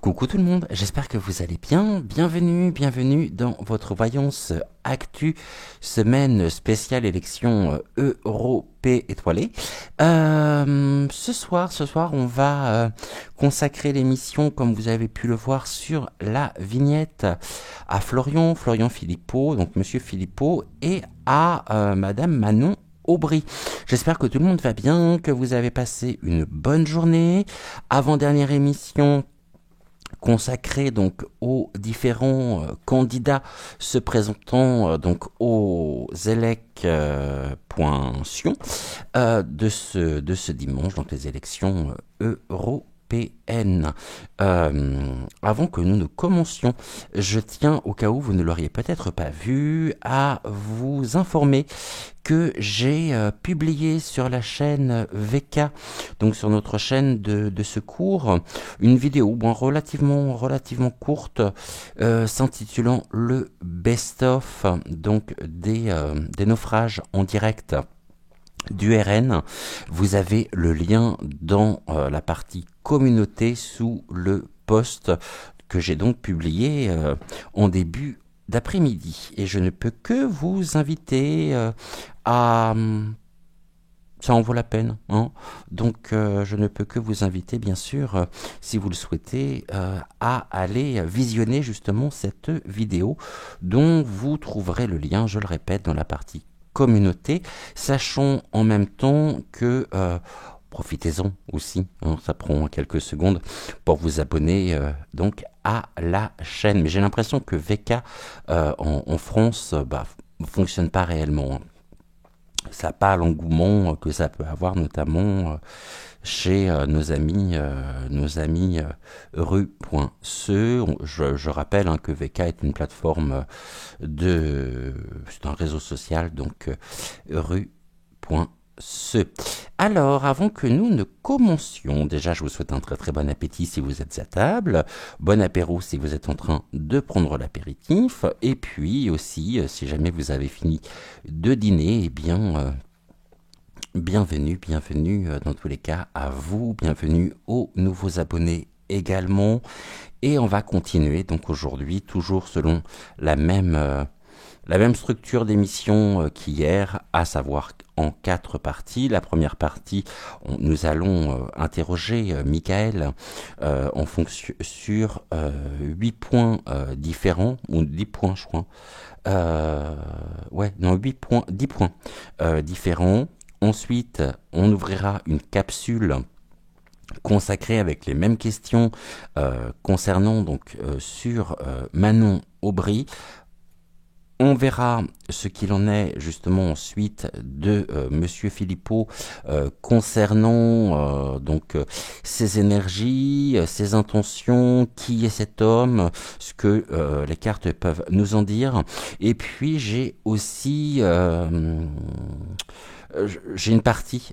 Coucou tout le monde, j'espère que vous allez bien. Bienvenue dans votre voyance actu, semaine spéciale élection européenne étoilée. Ce soir, on va consacrer l'émission, comme vous avez pu le voir sur la vignette, à Florian Philippot, donc Monsieur Philippot, et à Madame Manon Aubry. J'espère que tout le monde va bien, que vous avez passé une bonne journée. Avant-dernière émission consacré donc aux différents candidats se présentant donc aux élections de ce dimanche, donc les élections européennes. Avant que nous ne commencions, je tiens, au cas où vous ne l'auriez peut-être pas vu, à vous informer que j'ai publié sur la chaîne VK, donc sur notre chaîne de secours, une vidéo relativement courte, s'intitulant le best-of donc des naufrages en direct du RN. Vous avez le lien dans la partie communauté sous le post que j'ai donc publié en début d'après-midi. Et je ne peux que vous inviter à... Ça en vaut la peine, hein. Donc je ne peux que vous inviter, bien sûr, si vous le souhaitez, à aller visionner justement cette vidéo dont vous trouverez le lien, je le répète, dans la partie communauté. Sachons en même temps que... profitez-en aussi, hein, ça prend quelques secondes pour vous abonner donc à la chaîne. Mais j'ai l'impression que VK en France fonctionne pas réellement. Ça n'a pas l'engouement que ça peut avoir, notamment chez nos amis rue.ce. Je rappelle que VK est une plateforme c'est un réseau social, donc rue.ce. Alors, avant que nous ne commencions, déjà je vous souhaite un très bon appétit si vous êtes à table, bon apéro si vous êtes en train de prendre l'apéritif, et puis aussi, si jamais vous avez fini de dîner, eh bien... bienvenue dans tous les cas à vous, bienvenue aux nouveaux abonnés également, et on va continuer donc aujourd'hui toujours selon la même structure d'émission qu'hier, à savoir en 4 parties. La première partie, nous allons interroger Michael en fonction sur 8 points différents, ou 10 points je crois, 10 points différents. Ensuite, on ouvrira une capsule consacrée avec les mêmes questions concernant donc sur Manon Aubry. On verra ce qu'il en est justement ensuite de Monsieur Philippot concernant donc ses énergies, ses intentions, qui est cet homme, ce que les cartes peuvent nous en dire. Et puis j'ai aussi j'ai une partie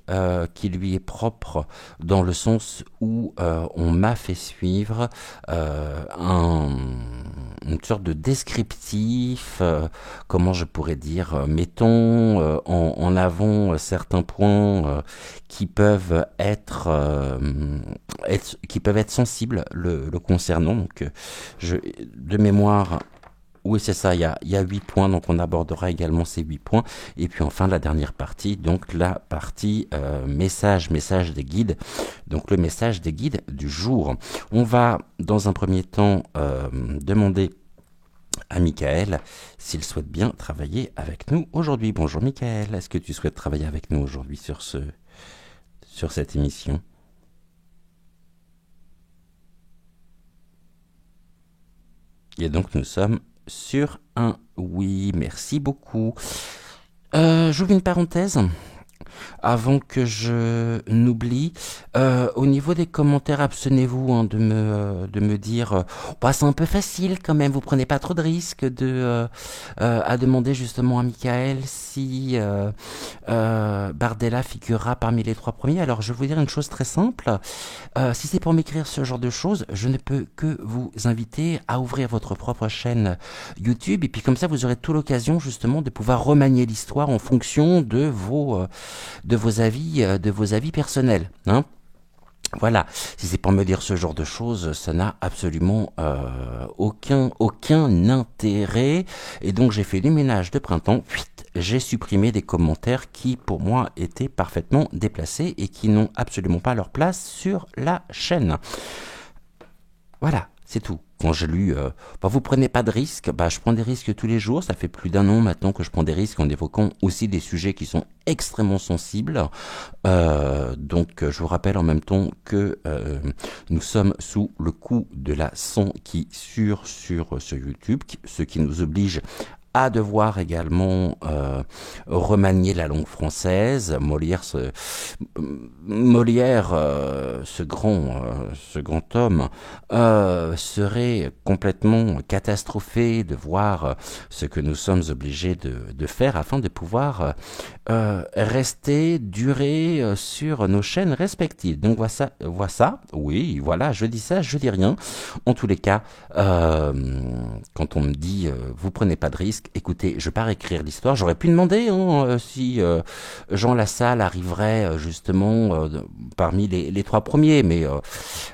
qui lui est propre dans le sens où on m'a fait suivre une sorte de descriptif, comment je pourrais dire, mettons en avant certains points qui peuvent être sensibles le concernant. Donc de mémoire, oui, c'est ça, il y a 8 points, donc on abordera également ces 8 points. Et puis enfin, la dernière partie, donc la partie message des guides, donc le message des guides du jour. On va, dans un premier temps, demander à Michael s'il souhaite bien travailler avec nous aujourd'hui. Bonjour Michael, est-ce que tu souhaites travailler avec nous aujourd'hui sur cette émission ? Et donc nous sommes sur un oui, merci beaucoup. J'ouvre une parenthèse avant que je n'oublie. Au niveau des commentaires, abstenez-vous de me dire c'est un peu facile quand même, vous prenez pas trop de risques à demander justement à Michael si Bardella figurera parmi les 3 premiers. Alors je vais vous dire une chose très simple, si c'est pour m'écrire ce genre de choses, je ne peux que vous inviter à ouvrir votre propre chaîne YouTube, et puis comme ça vous aurez toute l'occasion justement de pouvoir remanier l'histoire en fonction de vos avis personnels, hein. Voilà, si c'est pour me dire ce genre de choses, ça n'a absolument aucun intérêt. Et donc j'ai fait du ménage de printemps, j'ai supprimé des commentaires qui pour moi étaient parfaitement déplacés et qui n'ont absolument pas leur place sur la chaîne. Voilà, c'est tout. Quand j'ai lu, vous prenez pas de risques, je prends des risques tous les jours. Ça fait plus d'un an maintenant que je prends des risques en évoquant aussi des sujets qui sont extrêmement sensibles. Donc, je vous rappelle en même temps que nous sommes sous le coup de la censure sur ce YouTube, ce qui nous oblige à devoir également remanier la langue française. Molière, ce grand homme, serait complètement catastrophé de voir ce que nous sommes obligés de faire afin de pouvoir rester, durer sur nos chaînes respectives. Donc oui, voilà, je dis ça, je dis rien. En tous les cas, quand on me dit vous prenez pas de risque, écoutez, je pars écrire l'histoire. J'aurais pu demander si Jean Lassalle arriverait justement parmi les trois premiers, mais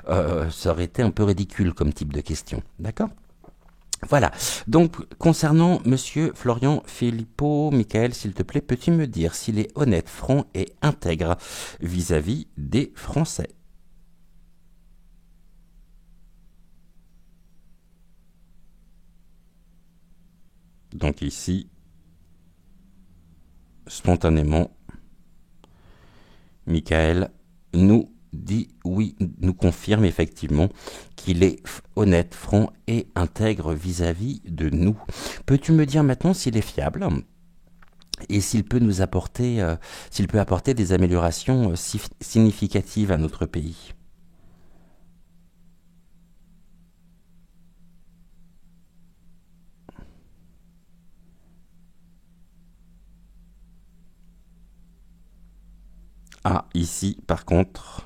ça aurait été un peu ridicule comme type de question. D'accord ? Voilà. Donc, concernant Monsieur Florian Philippot, Michael, s'il te plaît, peux-tu me dire s'il est honnête, franc et intègre vis-à-vis des Français ? Donc ici, spontanément, Michael nous dit oui, nous confirme effectivement qu'il est honnête, franc et intègre vis-à-vis de nous. Peux-tu me dire maintenant s'il est fiable et s'il peut nous apporter, s'il peut apporter des améliorations significatives à notre pays ? Ah, ici, par contre,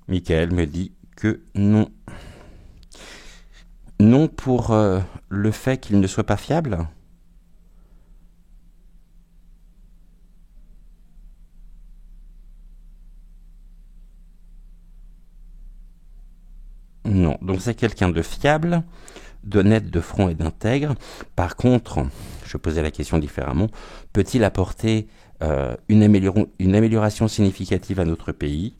Michael me dit que non. Non pour le fait qu'il ne soit pas fiable ? Non. Donc c'est quelqu'un de fiable, d'honnête, de franc et d'intègre. Par contre, je posais la question différemment, peut-il apporter une amélioration significative à notre pays ?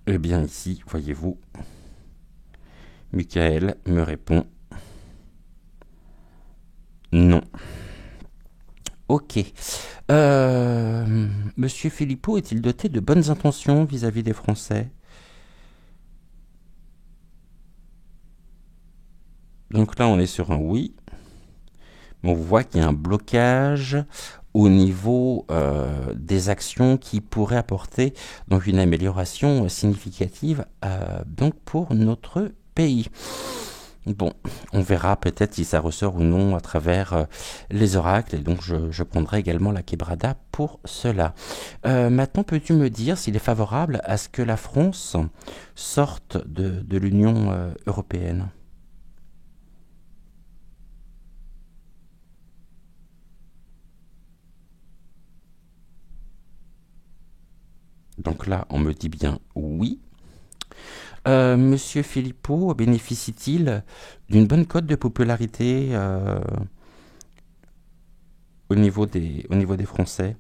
Eh bien ici, voyez-vous, Michael me répond non. Ok. Monsieur Philippot est-il doté de bonnes intentions vis-à-vis des Français ? Donc là, on est sur un oui. On voit qu'il y a un blocage au niveau des actions qui pourraient apporter donc une amélioration significative donc pour notre pays. Bon, on verra peut-être si ça ressort ou non à travers les oracles, et donc je prendrai également la quebrada pour cela. Maintenant, peux-tu me dire s'il est favorable à ce que la France sorte de l'Union européenne ? Donc là, on me dit bien oui. Monsieur Philippot bénéficie-t-il d'une bonne cote de popularité au niveau des Français ?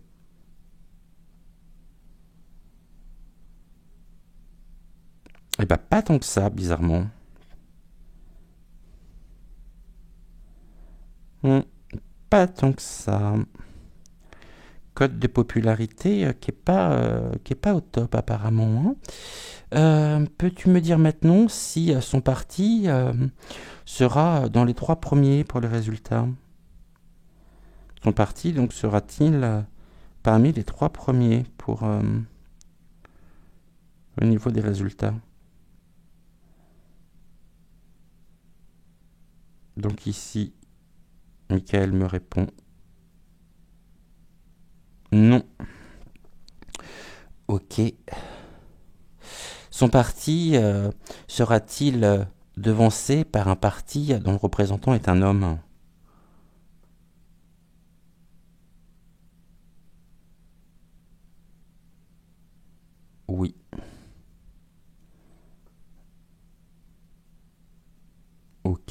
Eh ben, pas tant que ça, bizarrement. Pas tant que ça. Cote de popularité qui est pas au top apparemment. Hein. Peux-tu me dire maintenant si son parti sera dans les trois premiers pour les résultats ? Son parti donc sera-t-il parmi les trois premiers pour au niveau des résultats ? Donc ici, Michael me répond non. Ok. Son parti sera-t-il devancé par un parti dont le représentant est un homme ?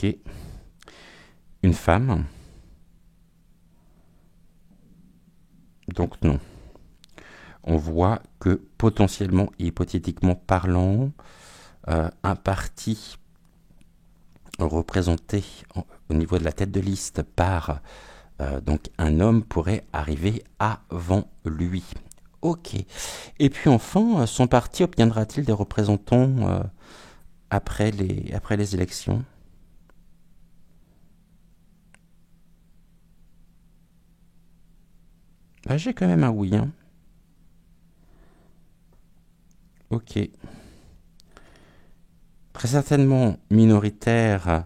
Ok. Une femme. Donc non. On voit que potentiellement et hypothétiquement parlant, un parti représenté au niveau de la tête de liste par donc un homme pourrait arriver avant lui. Ok. Et puis enfin, son parti obtiendra-t-il des représentants après les élections? J'ai quand même un oui. Hein. Ok. Très certainement minoritaire,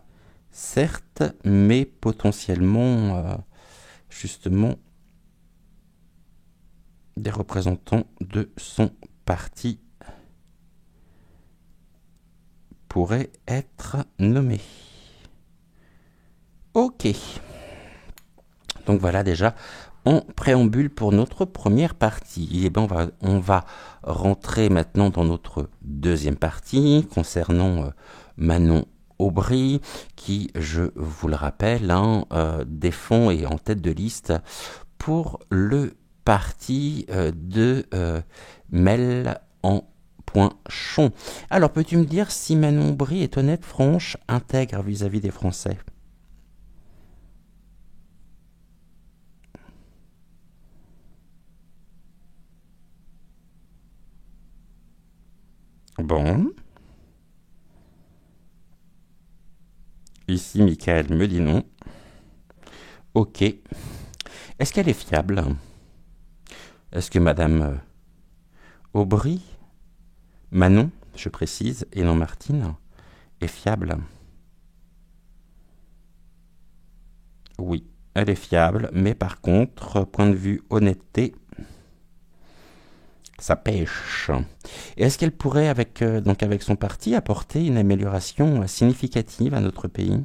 certes, mais potentiellement, justement, des représentants de son parti pourraient être nommés. Ok. Donc voilà déjà en préambule pour notre première partie. Et bien on va rentrer maintenant dans notre deuxième partie concernant Manon Aubry, qui, je vous le rappelle, défend et est en tête de liste pour le parti de Mélenchon. Alors, peux-tu me dire si Manon Aubry est honnête, franche, intègre vis-à-vis des Français? Bon. Ici, Michael me dit non. Ok. Est-ce qu'elle est fiable? Est-ce que Madame Aubry, Manon, je précise, et non Martine, est fiable? Oui, elle est fiable, mais par contre, point de vue honnêteté, ça pêche. Et est-ce qu'elle pourrait, donc avec son parti, apporter une amélioration significative à notre pays?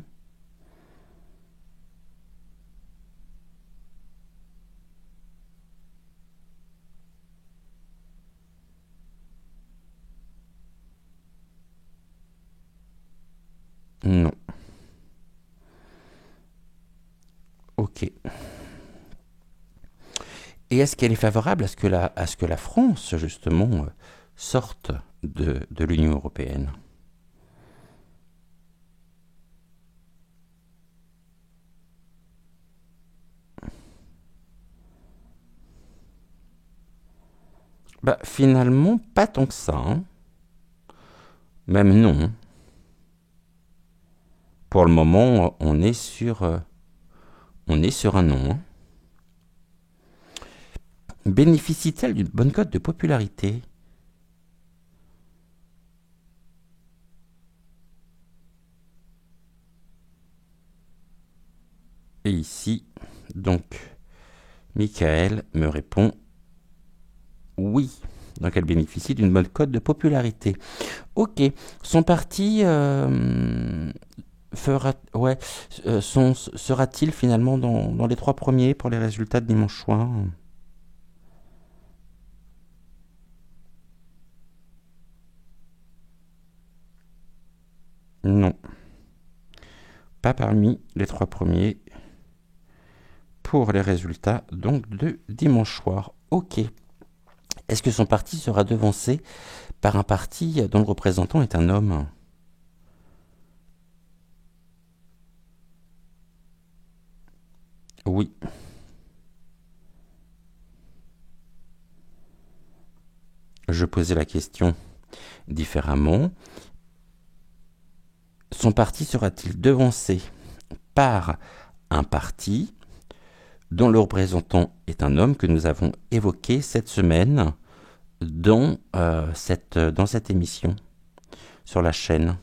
Non. Ok. Et est-ce qu'elle est favorable à ce que la France, justement, sorte de l'Union européenne? Finalement, pas tant que ça. Hein. Même non. Pour le moment, on est sur un non. Hein. Bénéficie-t-elle d'une bonne cote de popularité? Et ici, donc, Michael me répond oui. Donc elle bénéficie d'une bonne cote de popularité. Ok. Son parti sera-t-il finalement dans les 3 premiers pour les résultats de dimanche soir? Non. Pas parmi les 3 premiers pour les résultats donc de dimanche soir. Ok. Est-ce que son parti sera devancé par un parti dont le représentant est un homme? Oui. Je posais la question différemment. Son parti sera-t-il devancé par un parti dont le représentant est un homme que nous avons évoqué cette semaine dans cette émission sur la chaîne?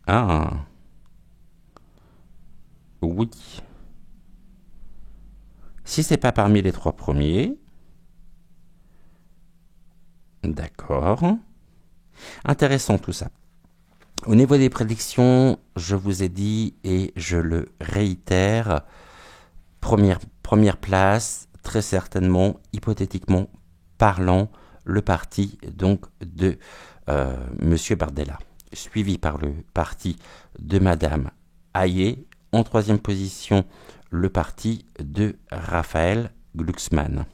Ah, oui. Si c'est pas parmi les 3 premiers, d'accord. Intéressant tout ça. Au niveau des prédictions, je vous ai dit et je le réitère, première place, très certainement, hypothétiquement parlant, le parti donc de Monsieur Bardella. suivi par le parti de Madame Hayé. En troisième position, le parti de Raphaël Glucksmann.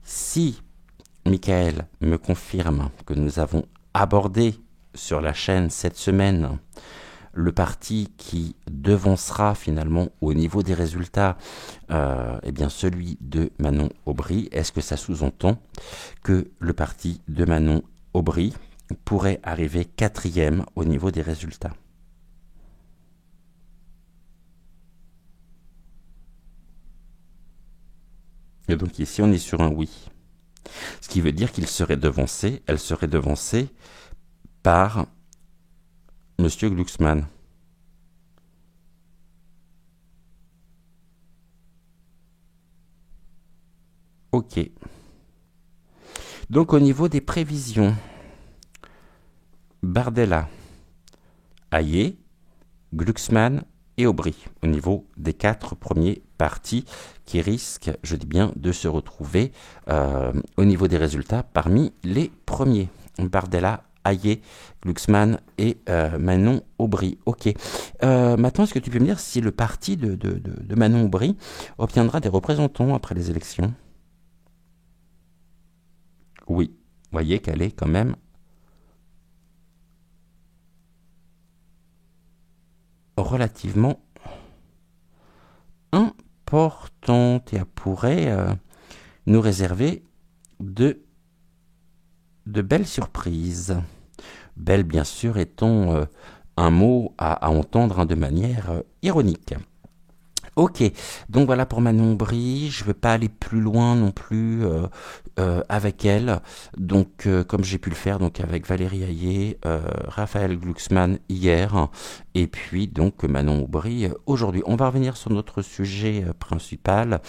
Si Michael me confirme que nous avons abordé sur la chaîne cette semaine le parti qui devancera finalement au niveau des résultats eh bien celui de Manon Aubry, est-ce que ça sous-entend que le parti de Manon Aubry pourrait arriver 4e au niveau des résultats? Et donc ici on est sur un oui. Ce qui veut dire qu'il serait devancé, elle serait devancée par Monsieur Glucksmann. Ok. Donc au niveau des prévisions, Bardella, Hayé, Glucksmann et Aubry, au niveau des 4 premiers partis qui risquent, je dis bien, de se retrouver au niveau des résultats parmi les premiers. Bardella, Hayé, Glucksmann et Manon Aubry. Ok. Maintenant, est-ce que tu peux me dire si le parti de Manon Aubry obtiendra des représentants après les élections? Oui. Vous voyez qu'elle est quand même relativement importante et elle pourrait nous réserver de belles surprises. Belle, bien sûr, étant un mot à entendre de manière ironique. Ok, donc voilà pour Manon Aubry, je ne veux pas aller plus loin non plus avec elle, donc comme j'ai pu le faire donc avec Valérie Hayé, Raphaël Glucksmann hier, et puis donc Manon Aubry aujourd'hui. On va revenir sur notre sujet principal,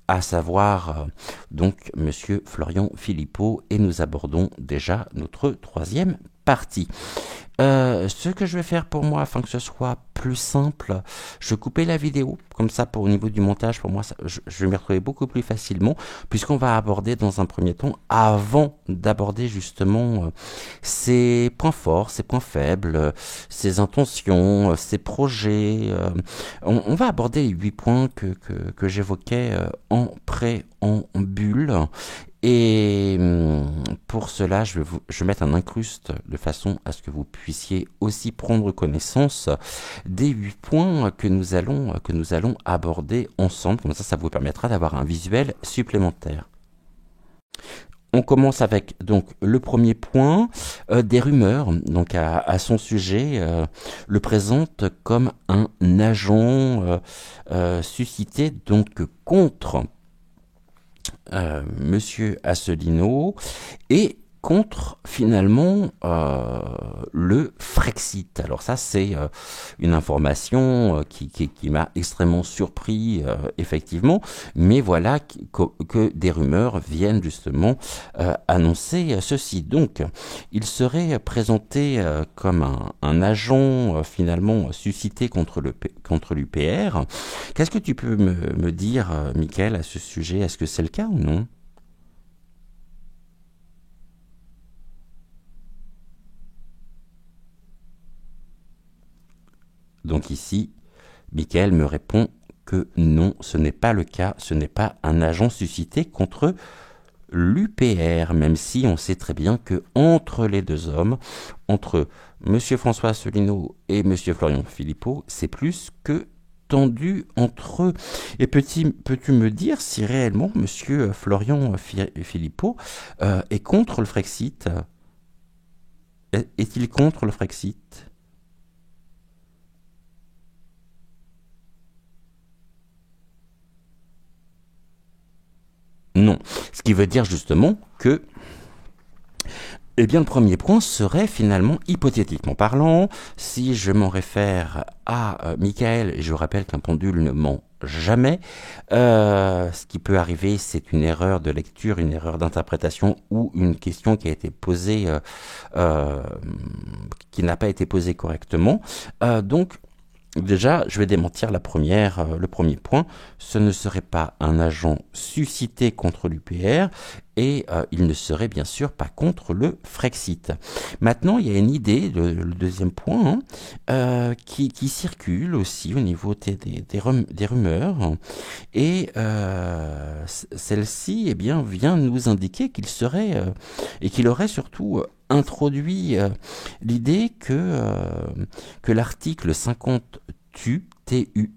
à savoir donc Monsieur Florian Philippot, et nous abordons déjà notre troisième partie. Ce que je vais faire pour moi, afin que ce soit plus simple, je vais couper la vidéo, comme ça pour au niveau du montage, pour moi, je vais m'y retrouver beaucoup plus facilement, puisqu'on va aborder dans un premier temps, avant d'aborder justement ses points forts, ses points faibles, ses intentions, ses projets. On va aborder les 8 points que j'évoquais en préambule. Et pour cela, je vais mettre un incruste de façon à ce que vous puissiez aussi prendre connaissance des 8 points que nous allons aborder ensemble. Comme ça vous permettra d'avoir un visuel supplémentaire. On commence avec donc le premier point, des rumeurs donc à son sujet le présente comme un agent suscité donc contre Monsieur Asselineau et contre finalement le Frexit. Alors ça c'est une information qui m'a extrêmement surpris effectivement, mais voilà que des rumeurs viennent justement annoncer ceci. Donc il serait présenté comme un agent finalement suscité contre l'UPR. Qu'est-ce que tu peux me dire, Mickaël, à ce sujet? Est-ce que c'est le cas ou non? Donc ici, Mickaël me répond que non, ce n'est pas le cas, ce n'est pas un agent suscité contre l'UPR, même si on sait très bien que entre les deux hommes, entre M. François Asselineau et M. Florian Philippot, c'est plus que tendu entre eux. Et peux-tu me dire si réellement M. Florian Philippot est contre le Frexit? Est-il contre le Frexit? Non. Ce qui veut dire justement que eh bien, le premier point serait finalement, hypothétiquement parlant, si je m'en réfère à Mickaël, et je rappelle qu'un pendule ne ment jamais, ce qui peut arriver, c'est une erreur de lecture, une erreur d'interprétation ou une question qui a été posée, qui n'a pas été posée correctement. Donc, Déjà, je vais démentir le premier point. Ce ne serait pas un agent suscité contre l'UPR et il ne serait bien sûr pas contre le Frexit. Maintenant, il y a une idée, le deuxième point, hein, qui circule aussi au niveau des rumeurs. Et celle-ci, eh bien, vient nous indiquer qu'il serait et qu'il aurait surtout introduit l'idée que l'article 50 TUE,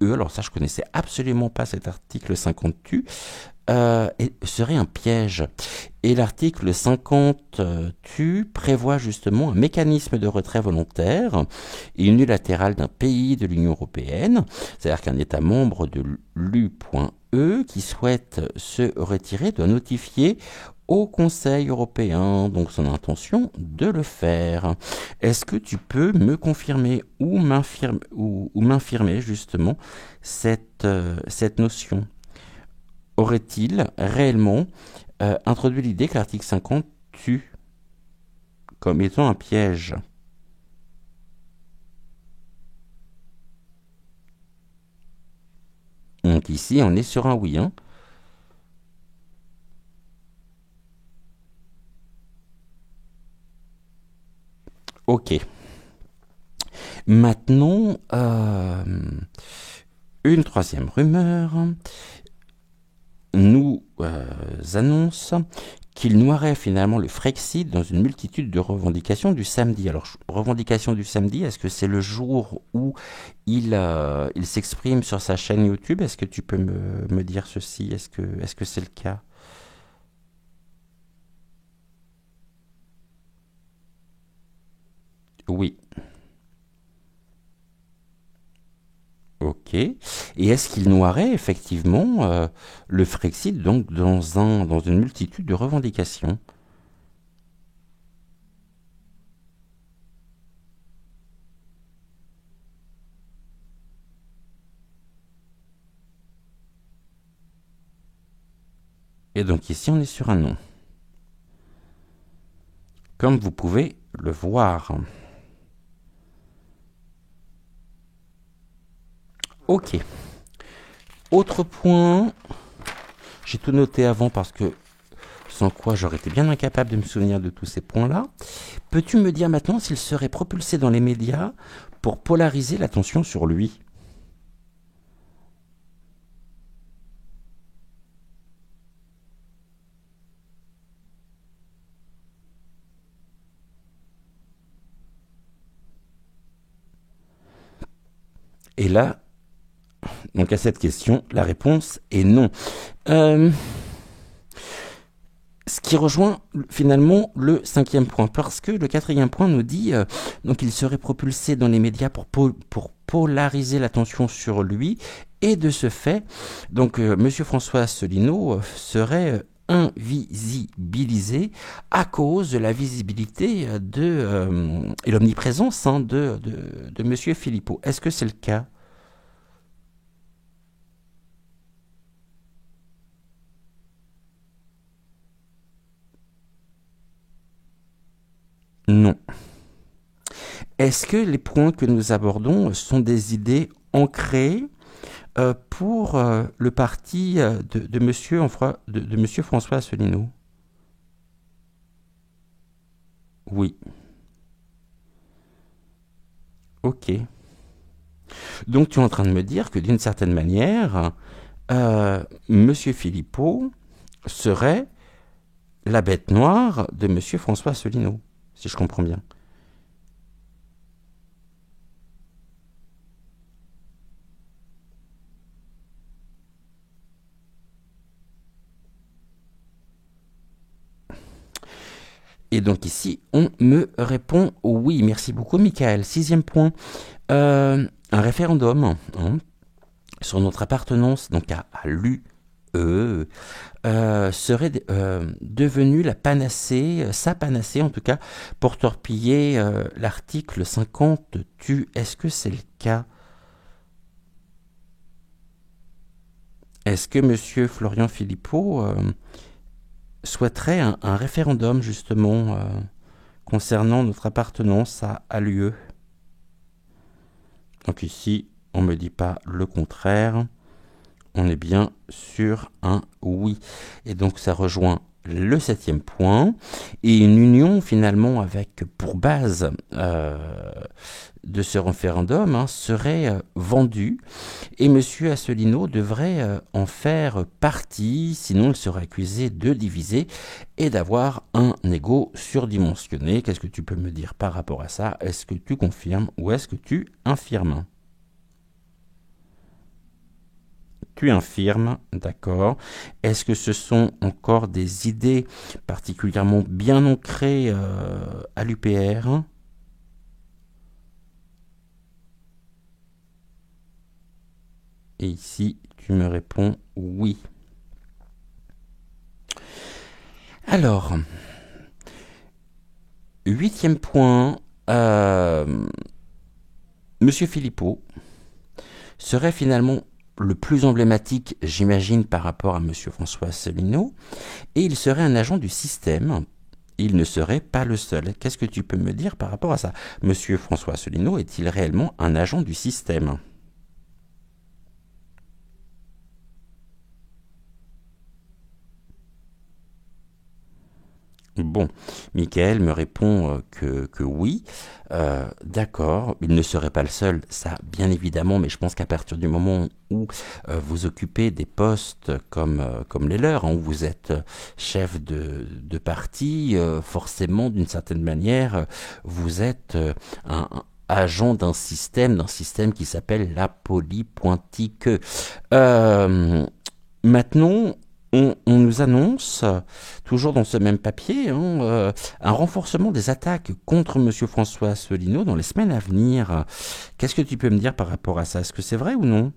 alors ça je connaissais absolument pas cet article 50 TU, serait un piège. Et l'article 50 TU prévoit justement un mécanisme de retrait volontaire et unilatéral d'un pays de l'Union européenne, c'est-à-dire qu'un État membre de l'U.E qui souhaite se retirer doit notifier au Conseil européen donc son intention de le faire. Est-ce que tu peux me confirmer ou m'infirmer justement cette notion? Aurait-il réellement introduit l'idée que l'article 50 tue comme étant un piège? Donc ici, on est sur un oui. Hein. Ok. Maintenant, une troisième rumeur nous annonce qu'il noierait finalement le Frexit dans une multitude de revendications du samedi. Alors, revendication du samedi, est-ce que c'est le jour où il s'exprime sur sa chaîne YouTube? Est-ce que tu peux me dire ceci? Est-ce que c'est le cas? Oui. Ok. Et est-ce qu'il noierait effectivement le Frexit donc dans une multitude de revendications? Et donc ici on est sur un non. Comme vous pouvez le voir. Ok. Autre point. J'ai tout noté avant parce que sans quoi j'aurais été bien incapable de me souvenir de tous ces points-là. Peux-tu me dire maintenant s'il serait propulsé dans les médias pour polariser l'attention sur lui? Et là, donc à cette question, la réponse est non. Ce qui rejoint finalement le cinquième point, parce que le quatrième point nous dit donc il serait propulsé dans les médias pour polariser l'attention sur lui, et de ce fait, donc Monsieur François Asselineau serait invisibilisé à cause de la visibilité et l'omniprésence de Monsieur Philippot. Est-ce que c'est le cas? Non. Est-ce que les points que nous abordons sont des idées ancrées pour le parti de Monsieur François Asselineau? Oui. Ok. Donc tu es en train de me dire que d'une certaine manière, Monsieur Philippot serait la bête noire de Monsieur François Asselineau, si je comprends bien. Et donc ici, on me répond oui. Merci beaucoup, Michael. Sixième point, un référendum hein, sur notre appartenance donc à l'UE serait devenu la panacée, sa panacée en tout cas, pour torpiller l'article 50 tu. Est-ce que c'est le cas? Est-ce que Monsieur Florian Philippot souhaiterait un référendum justement concernant notre appartenance à l'UE? Donc ici, on ne me dit pas le contraire. On est bien sur un oui. Et donc ça rejoint le 7e point. Et une union finalement avec pour base de ce référendum serait vendue. Et M. Asselineau devrait en faire partie, sinon il serait accusé de diviser et d'avoir un ego surdimensionné. Qu'est-ce que tu peux me dire par rapport à ça? Est-ce que tu confirmes ou est-ce que tu infirmes? Tu infirmes, d'accord. Est-ce que ce sont encore des idées particulièrement bien ancrées à l'UPR? Et ici, tu me réponds oui. Alors, 8e point, Monsieur Philippot serait finalement le plus emblématique, j'imagine, par rapport à Monsieur François Asselineau, et il serait un agent du système. Il ne serait pas le seul. Qu'est-ce que tu peux me dire par rapport à ça? Monsieur François Asselineau est-il réellement un agent du système? Bon, Michael me répond que oui. D'accord, il ne serait pas le seul, ça bien évidemment, mais je pense qu'à partir du moment où vous occupez des postes comme les leurs, où vous êtes chef de parti, forcément d'une certaine manière, vous êtes un agent d'un système qui s'appelle la polypointique. Maintenant, on nous annonce, toujours dans ce même papier, un renforcement des attaques contre M. François Asselineau dans les semaines à venir. Qu'est-ce que tu peux me dire par rapport à ça? Est-ce que c'est vrai ou non?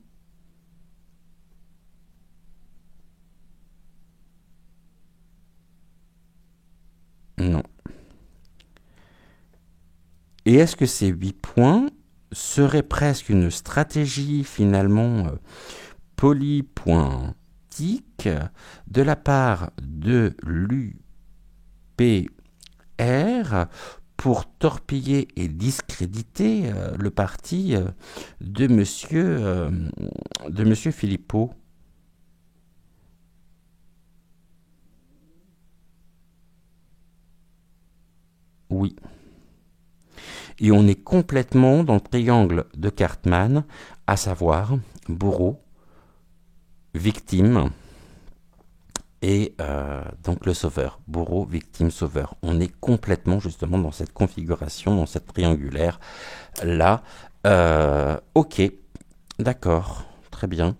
Non. Et est-ce que ces 8 points seraient presque une stratégie finalement polypointique de la part de l'UPR pour torpiller et discréditer le parti de monsieur Philippot? Oui. Et on est complètement dans le triangle de Cartman, à savoir bourreau, victime et donc le sauveur. Bourreau, victime, sauveur. On est complètement justement dans cette configuration, dans cette triangulaire là. Ok, d'accord, très bien.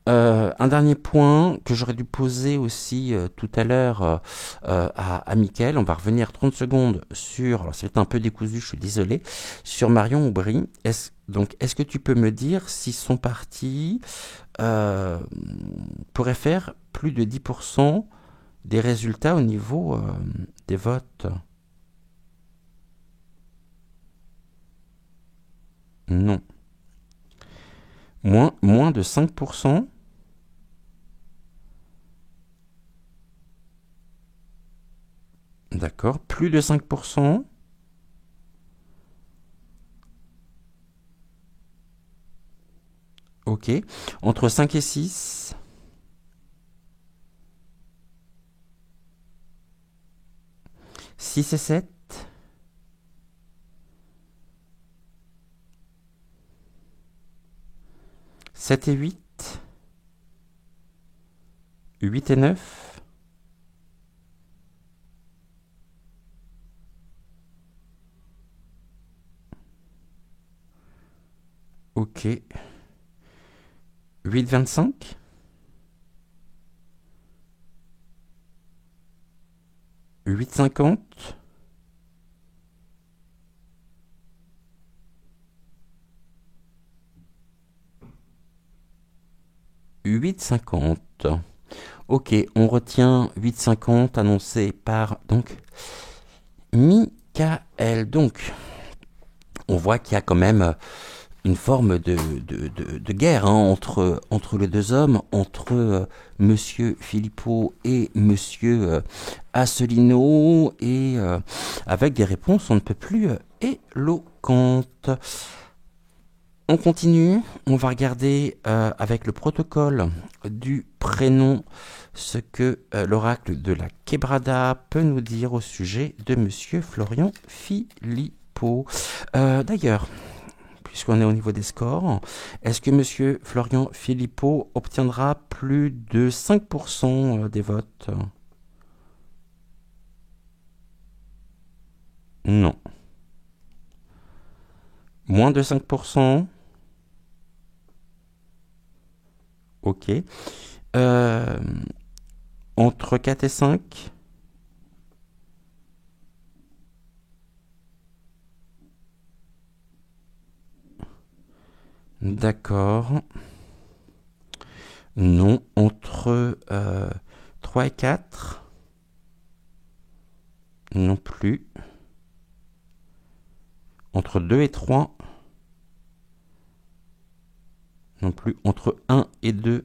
Un dernier point que j'aurais dû poser aussi tout à l'heure à Mickaël, on va revenir 30 secondes sur, alors c'est un peu décousu, je suis désolé, sur Marion Aubry. Est-ce que tu peux me dire si son parti pourrait faire plus de 10% des résultats au niveau des votes? Non. Moins de 5%? D'accord. Plus de 5%? Ok. Entre 5 et 6? 6 et 7? 7 et 8? 8 et 9? Ok. 8,25? 8,50? 8,50. Ok, on retient 8,50 annoncé par donc Michael. Donc, on voit qu'il y a quand même une forme de guerre entre les deux hommes, entre Monsieur Philippot et Monsieur Asselineau, et avec des réponses on ne peut plus éloquentes. On continue, on va regarder avec le protocole du prénom ce que l'oracle de la Quebrada peut nous dire au sujet de Monsieur Florian Philippot. D'ailleurs, puisqu'on est au niveau des scores, est-ce que Monsieur Florian Philippot obtiendra plus de 5% des votes? Non. Moins de 5%? Ok. Euh, entre 4 et 5? D'accord. Non. Entre 3 et 4? Non plus. Entre 2 et 3? Non plus. Entre 1 et 2?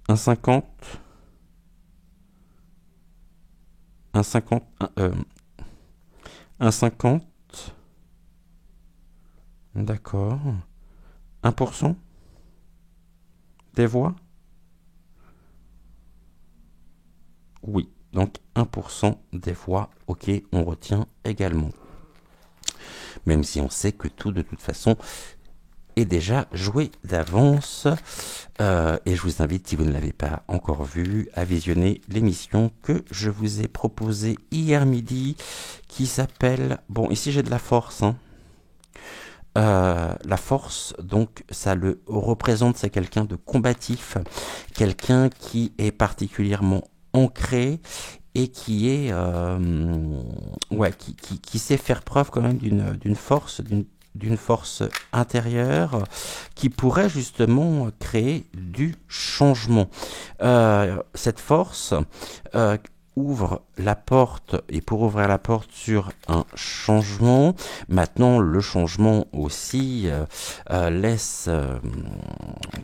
Un 50? Un 50? Un 50? D'accord. 1% des voix? Oui. Donc 1% des voix. Ok, on retient également. Même si on sait que tout, de toute façon, est déjà joué d'avance. Et je vous invite, si vous ne l'avez pas encore vu, à visionner l'émission que je vous ai proposée hier midi, qui s'appelle... Bon, ici j'ai de la force, hein. La force, donc, ça le représente, c'est quelqu'un de combatif, quelqu'un qui est particulièrement ancré et qui est, ouais, qui sait faire preuve quand même d'une force intérieure qui pourrait justement créer du changement. Cette force ouvre la porte, et pour ouvrir la porte sur un changement, maintenant le changement aussi laisse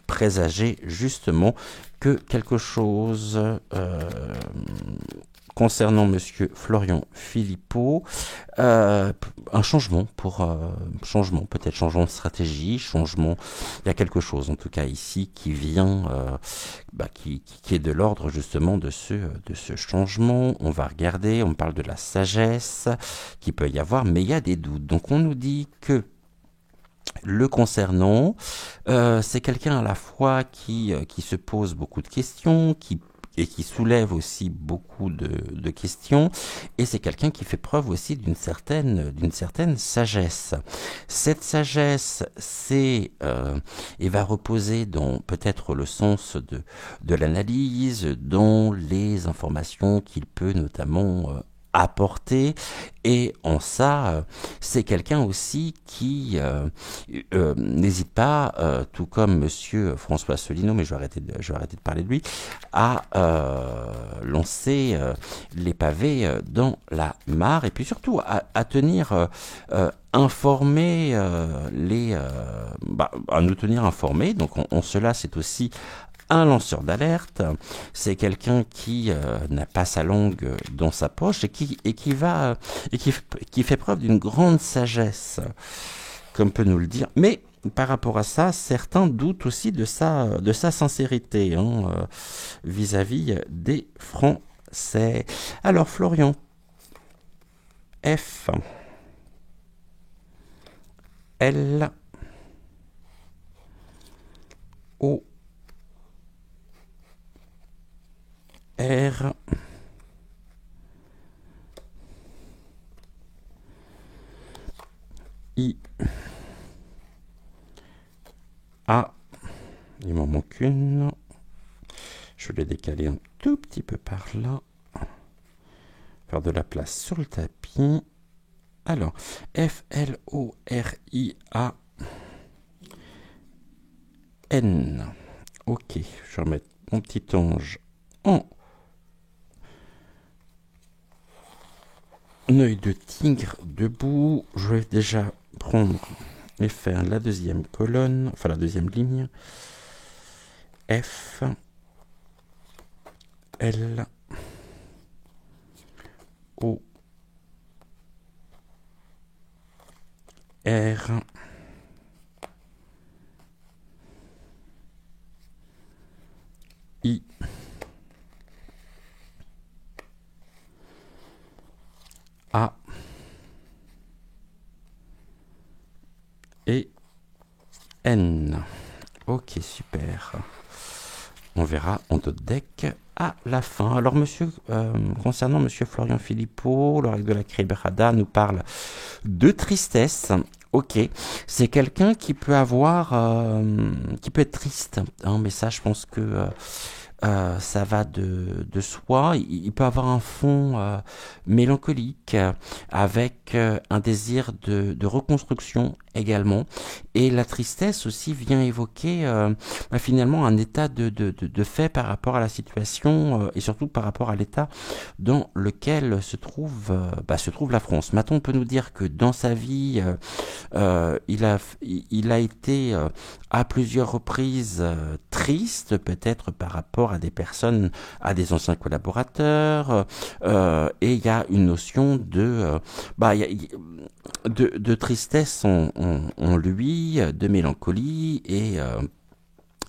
présager justement que quelque chose concernant Monsieur Florian Philippot, un changement changement, peut-être changement de stratégie, changement. Il y a quelque chose en tout cas ici qui vient, qui est de l'ordre justement de ce changement. On va regarder, on parle de la sagesse qui peut y avoir, mais il y a des doutes. Donc on nous dit que le concernant, c'est quelqu'un à la fois qui se pose beaucoup de questions, et qui soulève aussi beaucoup de questions, et c'est quelqu'un qui fait preuve aussi d'une certaine sagesse. Cette sagesse, et va reposer dans peut-être le sens de l'analyse, dans les informations qu'il peut notamment apporter, et en ça, c'est quelqu'un aussi qui n'hésite pas, tout comme Monsieur François Asselineau, mais je vais arrêter de parler de lui, à lancer les pavés dans la mare, et puis surtout à tenir informer à nous tenir informés. Donc en cela, c'est aussi un lanceur d'alerte. C'est quelqu'un qui n'a pas sa langue dans sa poche, et qui fait preuve d'une grande sagesse, comme peut nous le dire. Mais par rapport à ça, certains doutent aussi de sa sincérité, hein, vis-à-vis des Français. Alors Florian, F, L, O, R, I, A. Il m'en manque une. Je vais les décaler un tout petit peu par là. Faire de la place sur le tapis. Alors, F, L, O, R, I, A, N. Ok, je vais remettre mon petit ange en œil de tigre debout. Je vais déjà prendre et faire la deuxième colonne, enfin la deuxième ligne. F, L, R I A et N. Ok, super. On verra en d'autres decks à la fin. Alors, concernant monsieur Florian Philippot, le règle de la Cribrada nous parle de tristesse. Ok, c'est quelqu'un qui peut qui peut être triste, hein, mais ça, je pense que ça va de soi. Il peut avoir un fond mélancolique avec un désir de reconstruction également. Et la tristesse aussi vient évoquer finalement un état de fait par rapport à la situation et surtout par rapport à l'état dans lequel se trouve la France. Maintenant, on peut nous dire que dans sa vie, il a été à plusieurs reprises triste, peut-être par rapport à des personnes, à des anciens collaborateurs, et il y a une notion de tristesse en lui, de mélancolie et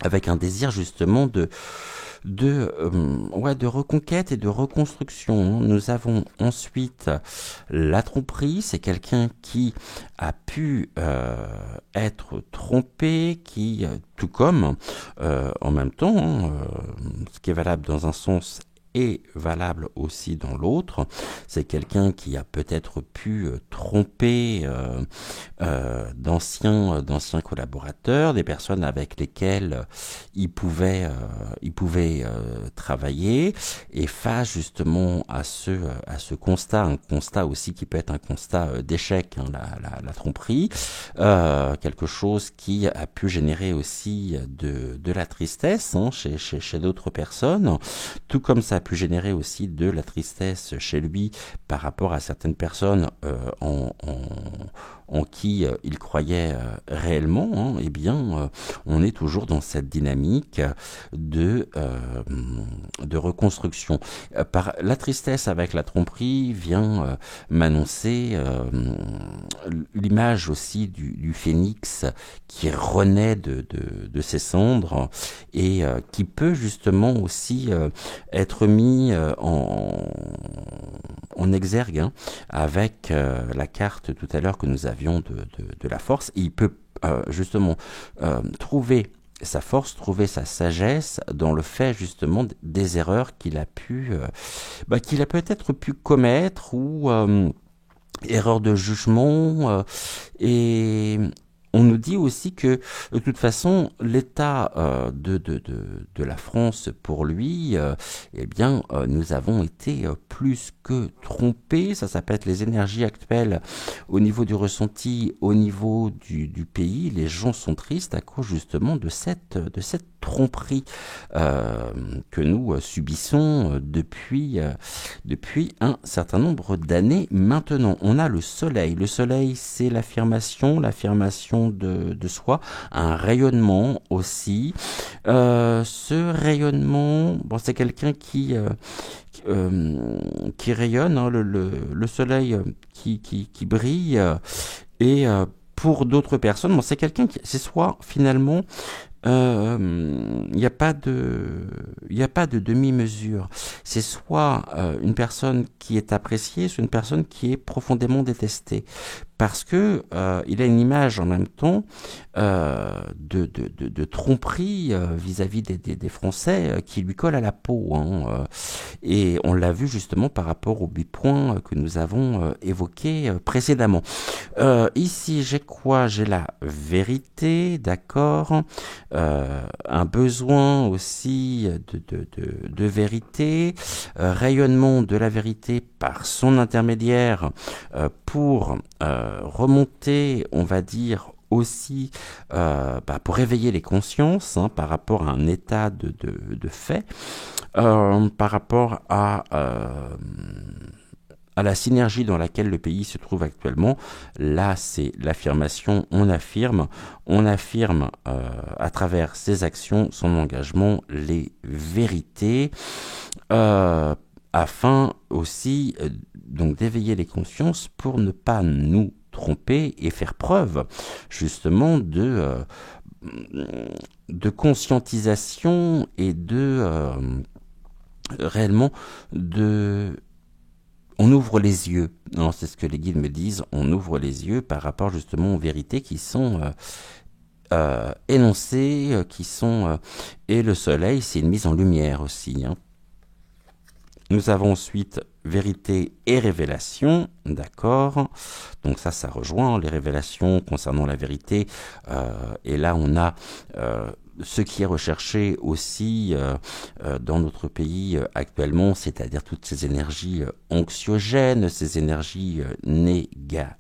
avec un désir justement de reconquête et de reconstruction. Nous avons ensuite la tromperie, c'est quelqu'un qui a pu être trompé, qui, tout comme en même temps, ce qui est valable dans un sens est valable aussi dans l'autre. C'est quelqu'un qui a peut-être pu tromper d'anciens collaborateurs, des personnes avec lesquelles il pouvait travailler, et face justement à ce constat, un constat aussi qui peut être un constat d'échec, hein, la tromperie, quelque chose qui a pu générer aussi de la tristesse, hein, chez d'autres personnes, tout comme ça a pu générer aussi de la tristesse chez lui par rapport à certaines personnes en qui il croyait réellement, hein. Eh bien, on est toujours dans cette dynamique de reconstruction. Par la tristesse avec la tromperie vient m'annoncer l'image aussi du phénix qui renaît de ses cendres et qui peut justement aussi être mis en exergue, hein, avec la carte tout à l'heure que nous avions de la force. Et il peut justement trouver sa force, trouver sa sagesse dans le fait justement des erreurs qu'il a qu'il a peut-être pu commettre ou erreur de jugement et on nous dit aussi que de toute façon l'état de la France pour lui, eh bien nous avons été plus que trompés. Ça peut être les énergies actuelles au niveau du ressenti, au niveau du pays. Les gens sont tristes à cause justement de cette tromperie que nous subissons depuis un certain nombre d'années maintenant. On a le soleil. Le soleil, c'est l'affirmation de soi, un rayonnement aussi. Ce rayonnement, c'est quelqu'un qui rayonne, hein, le soleil qui brille et pour d'autres personnes, c'est quelqu'un c'est soit finalement il n'y a pas de demi-mesure. C'est soit une personne qui est appréciée, soit une personne qui est profondément détestée, parce que il a une image en même temps de tromperie vis-à-vis des Français qui lui colle à la peau, hein, et on l'a vu justement par rapport aux 8 points que nous avons évoqués précédemment. Ici, j'ai quoi? J'ai la vérité, d'accord, un besoin aussi de vérité, rayonnement de la vérité par son intermédiaire pour remonter, on va dire, aussi pour réveiller les consciences, hein, par rapport à un état de fait, par rapport à la synergie dans laquelle le pays se trouve actuellement. Là, c'est l'affirmation, on affirme à travers ses actions, son engagement, les vérités, afin aussi donc d'éveiller les consciences pour ne pas nous tromper et faire preuve justement de conscientisation et réellement de... On ouvre les yeux, non, c'est ce que les guides me disent, on ouvre les yeux par rapport justement aux vérités qui sont énoncées, qui sont... et le soleil, c'est une mise en lumière aussi, hein. Nous avons ensuite vérité et révélation, d'accord. Donc ça rejoint les révélations concernant la vérité. Et là, on a ce qui est recherché aussi dans notre pays actuellement, c'est-à-dire toutes ces énergies anxiogènes, ces énergies négatives.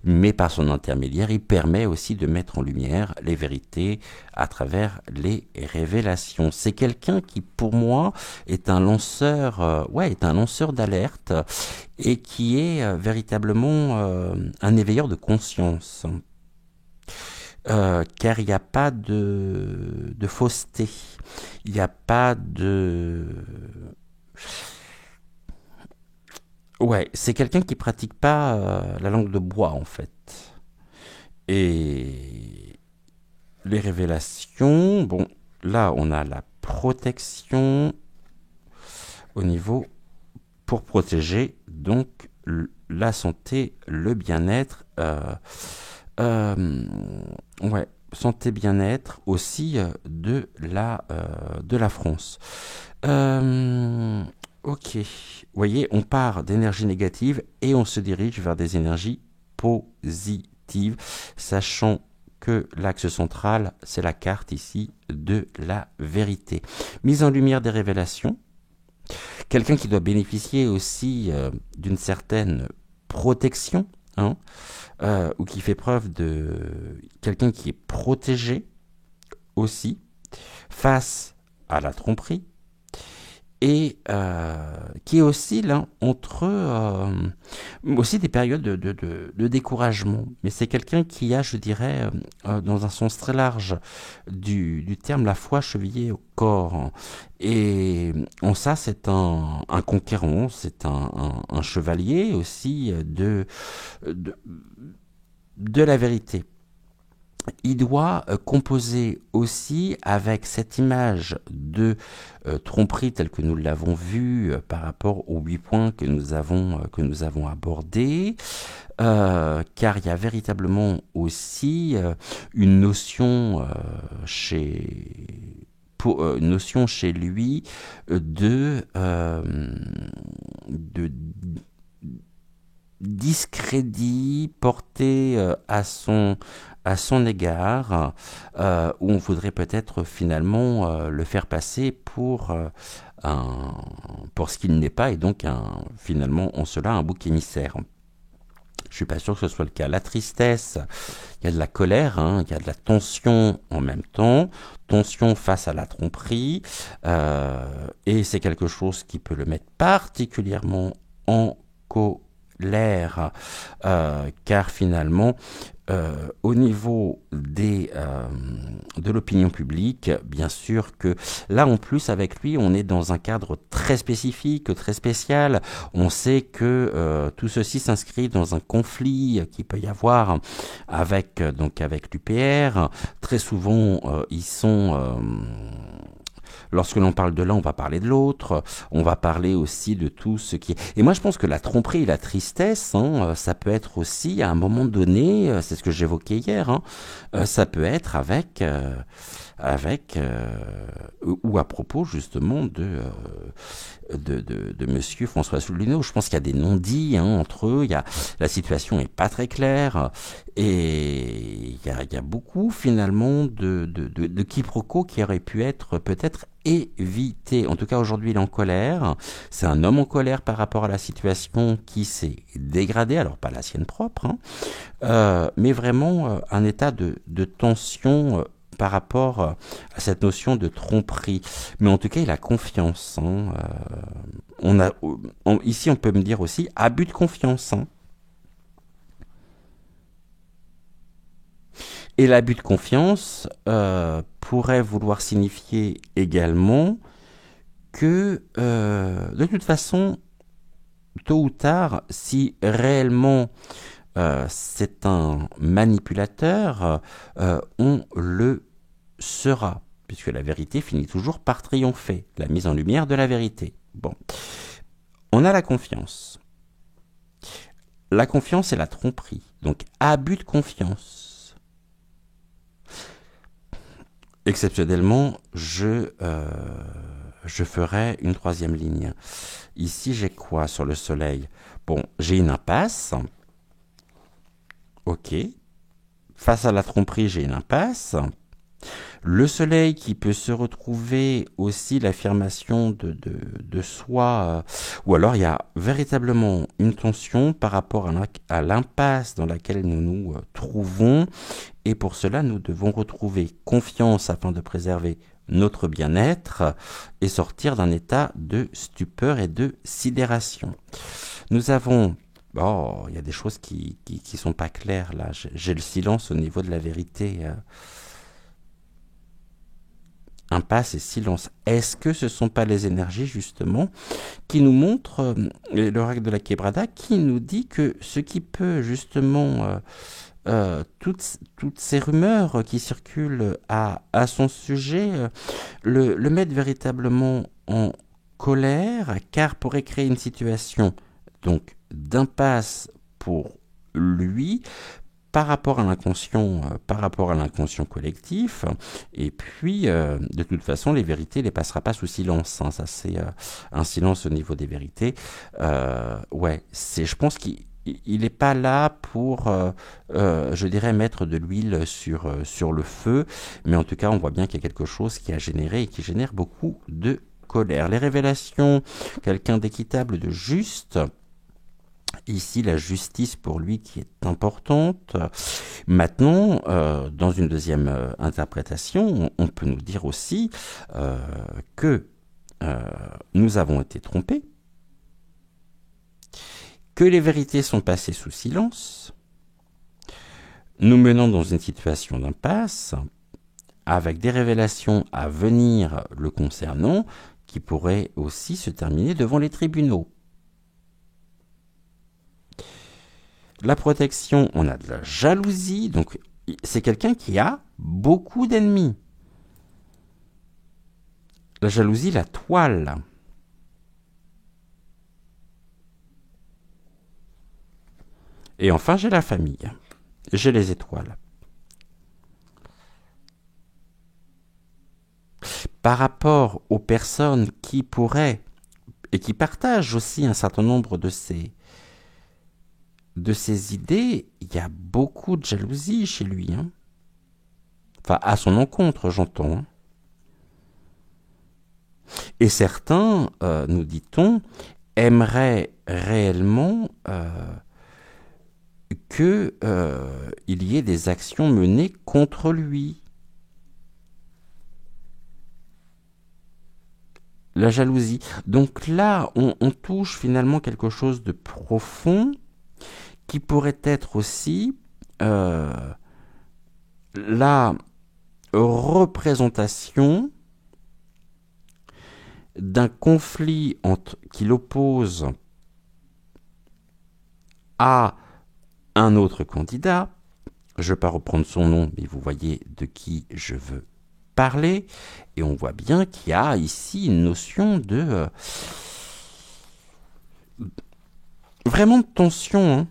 Mais par son intermédiaire, il permet aussi de mettre en lumière les vérités à travers les révélations. C'est quelqu'un qui, pour moi, est un lanceur, est un lanceur d'alerte et qui est véritablement un éveilleur de conscience. Car il n'y a pas de fausseté, il n'y a pas de... Ouais, c'est quelqu'un qui pratique pas la langue de bois en fait. Et les révélations, bon, là on a la protection au niveau pour protéger donc la santé, le bien-être. Ouais, santé bien-être aussi de la France. Ok, vous voyez, on part d'énergie négative et on se dirige vers des énergies positives, sachant que l'axe central, c'est la carte ici de la vérité. Mise en lumière des révélations, quelqu'un qui doit bénéficier aussi d'une certaine protection, hein, ou qui fait preuve de quelqu'un qui est protégé aussi face à la tromperie et qui oscille entre aussi des périodes de découragement. Mais c'est quelqu'un qui a, je dirais, dans un sens très large du terme, la foi chevillée au corps. Et en ça, c'est un conquérant, c'est un chevalier aussi de la vérité. Il doit composer aussi avec cette image de tromperie telle que nous l'avons vue par rapport aux 8 points que nous avons abordés, car il y a véritablement aussi une notion une notion chez lui de discrédit porté à son égard, où on voudrait peut-être finalement le faire passer pour ce qu'il n'est pas, et donc finalement en cela un bouc émissaire. Je suis pas sûr que ce soit le cas. La tristesse, il y a de la colère, hein, il y a de la tension en même temps, tension face à la tromperie, et c'est quelque chose qui peut le mettre particulièrement en colère, car finalement, au niveau de l'opinion publique, bien sûr que là en plus avec lui on est dans un cadre très spécifique, très spécial. On sait que tout ceci s'inscrit dans un conflit qui peut y avoir avec l'UPR. Très souvent ils sont lorsque l'on parle de l'un, on va parler de l'autre, on va parler aussi de tout ce qui est... Et moi, je pense que la tromperie et la tristesse, hein, ça peut être aussi, à un moment donné, c'est ce que j'évoquais hier, hein, ça peut être avec ou à propos, justement, de monsieur François Asselineau. Je pense qu'il y a des non-dits entre eux, la situation est pas très claire, et il y a beaucoup, finalement, de quiproquos qui auraient pu être peut-être éviter. En tout cas, aujourd'hui, il est en colère. C'est un homme en colère par rapport à la situation qui s'est dégradée, alors pas la sienne propre, hein, mais vraiment un état de tension par rapport à cette notion de tromperie. Mais en tout cas, il a confiance. Hein. Ici, on peut me dire aussi abus de confiance. Hein. Et l'abus de confiance pourrait vouloir signifier également que, de toute façon, tôt ou tard, si réellement c'est un manipulateur, on le sera, puisque la vérité finit toujours par triompher, la mise en lumière de la vérité. Bon, on a la confiance. La confiance est la tromperie, donc abus de confiance. Exceptionnellement, je ferai une troisième ligne. Ici, j'ai quoi sur le soleil? Bon, j'ai une impasse. Ok. Face à la tromperie, j'ai une impasse. Le soleil qui peut se retrouver aussi l'affirmation de soi, ou alors il y a véritablement une tension par rapport à l'impasse dans laquelle nous nous trouvons, et pour cela nous devons retrouver confiance afin de préserver notre bien-être et sortir d'un état de stupeur et de sidération. Nous avons... Oh, il y a des choses qui sont pas claires là. J'ai le silence au niveau de la vérité. Impasse et silence. Est-ce que ce ne sont pas les énergies, justement, qui nous montrent, l'oracle de la Quebrada, qui nous dit que ce qui peut, justement, toutes ces rumeurs qui circulent à son sujet, le mettent véritablement en colère, car pourrait créer une situation donc d'impasse pour lui, par rapport à l'inconscient collectif, et puis de toute façon les vérités les passera pas sous silence, hein. Ça c'est un silence au niveau des vérités. Ouais, je pense qu'il n'est pas là pour, je dirais, mettre de l'huile sur le feu, mais en tout cas on voit bien qu'il y a quelque chose qui a généré et qui génère beaucoup de colère. Les révélations, quelqu'un d'équitable, de juste. Ici, la justice pour lui qui est importante. Maintenant, dans une deuxième interprétation, on peut nous dire aussi que nous avons été trompés, que les vérités sont passées sous silence, nous menons dans une situation d'impasse, avec des révélations à venir le concernant, qui pourraient aussi se terminer devant les tribunaux. La protection, on a de la jalousie, donc c'est quelqu'un qui a beaucoup d'ennemis. La jalousie, la toile. Et enfin, j'ai la famille. J'ai les étoiles. Par rapport aux personnes qui pourraient, et qui partagent aussi un certain nombre de ces idées, il y a beaucoup de jalousie chez lui. Hein. Enfin, à son encontre, j'entends. Hein. Et certains, nous dit-on, aimeraient réellement qu'il y ait des actions menées contre lui. La jalousie. Donc là, on touche finalement quelque chose de profond qui pourrait être aussi la représentation d'un conflit qui l'oppose à un autre candidat. Je ne vais pas reprendre son nom, mais vous voyez de qui je veux parler. Et on voit bien qu'il y a ici une notion de... vraiment de tension, hein.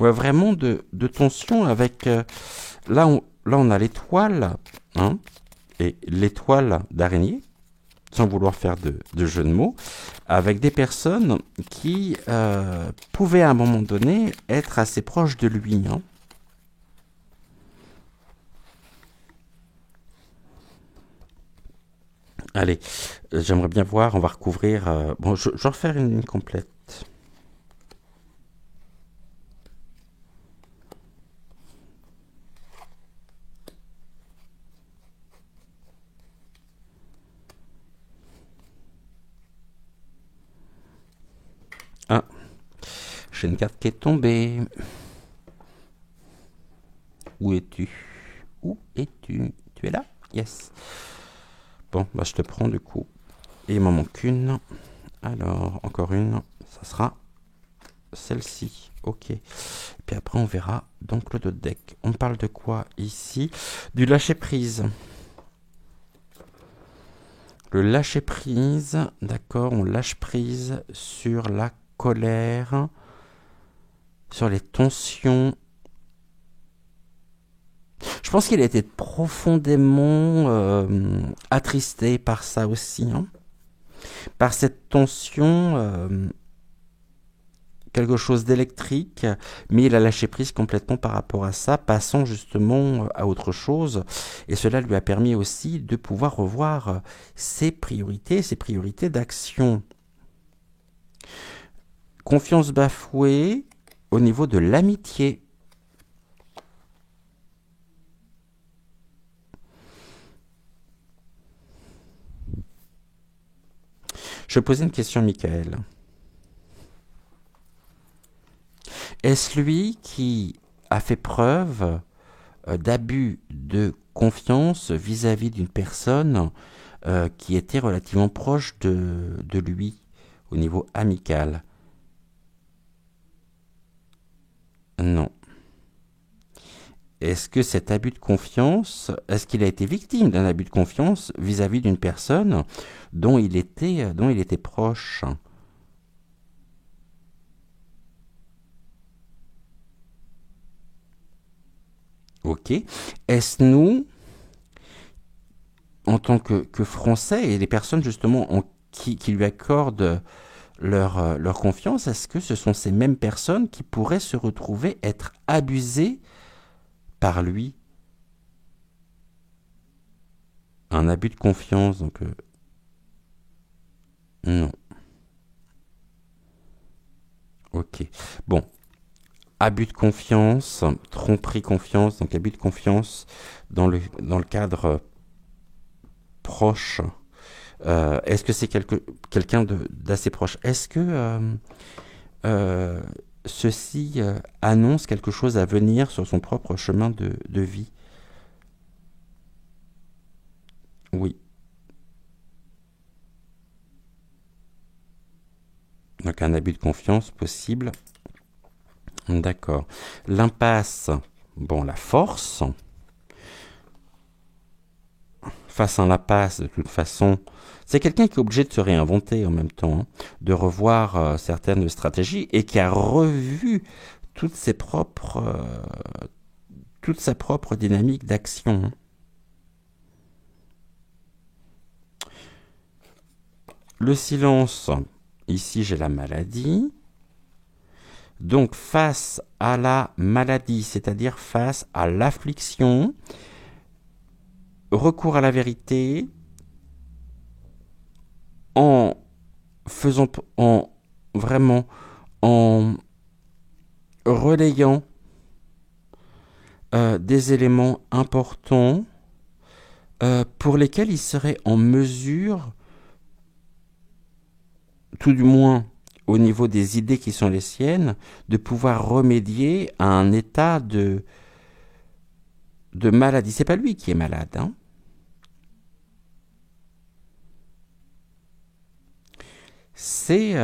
Ouais, vraiment de tension avec... là, on a l'étoile, hein, et l'étoile d'araignée, sans vouloir faire de jeu de mots, avec des personnes qui pouvaient à un moment donné être assez proches de lui. Hein. Allez, j'aimerais bien voir, on va recouvrir... bon, je vais refaire une ligne complète. Ah, j'ai une carte qui est tombée. Où es-tu? Où es-tu? Tu es là? Yes. Bon, bah je te prends du coup. Et il m'en manque une. Alors, encore une. Ça sera celle-ci. Ok. Et puis après, on verra donc le dos de deck. On parle de quoi ici? Du lâcher-prise. Le lâcher-prise, d'accord, on lâche prise sur la colère, sur les tensions. Je pense qu'il a été profondément attristé par ça aussi, hein, par cette tension, quelque chose d'électrique, mais il a lâché prise complètement par rapport à ça, passant justement à autre chose. Et cela lui a permis aussi de pouvoir revoir ses priorités d'action. Confiance bafouée au niveau de l'amitié. Je posais une question à Michael. Est-ce lui qui a fait preuve d'abus de confiance vis-à-vis d'une personne qui était relativement proche de lui au niveau amical? Non. Est-ce que cet abus de confiance, est-ce qu'il a été victime d'un abus de confiance vis-à-vis d'une personne dont il était proche? Ok. Est-ce nous, en tant que Français, et les personnes justement qui lui accordent leur confiance, est-ce que ce sont ces mêmes personnes qui pourraient se retrouver être abusées par lui? Un abus de confiance, donc non. Ok. Bon. Abus de confiance, tromperie confiance, donc abus de confiance dans le cadre proche. Est-ce que c'est quelqu'un d'assez proche? Est-ce que ceci annonce quelque chose à venir sur son propre chemin de vie? Oui. Donc un abus de confiance possible. D'accord. L'impasse, bon, la force. Face à l'impasse, de toute façon, c'est quelqu'un qui est obligé de se réinventer en même temps, hein, de revoir certaines stratégies et qui a revu toute sa propre dynamique d'action. Le silence, ici j'ai la maladie. Donc face à la maladie, c'est-à-dire face à l'affliction, recours à la vérité en faisant, en vraiment, en relayant des éléments importants pour lesquels il serait en mesure, tout du moins au niveau des idées qui sont les siennes, de pouvoir remédier à un état de maladie. C'est pas lui qui est malade, hein. C'est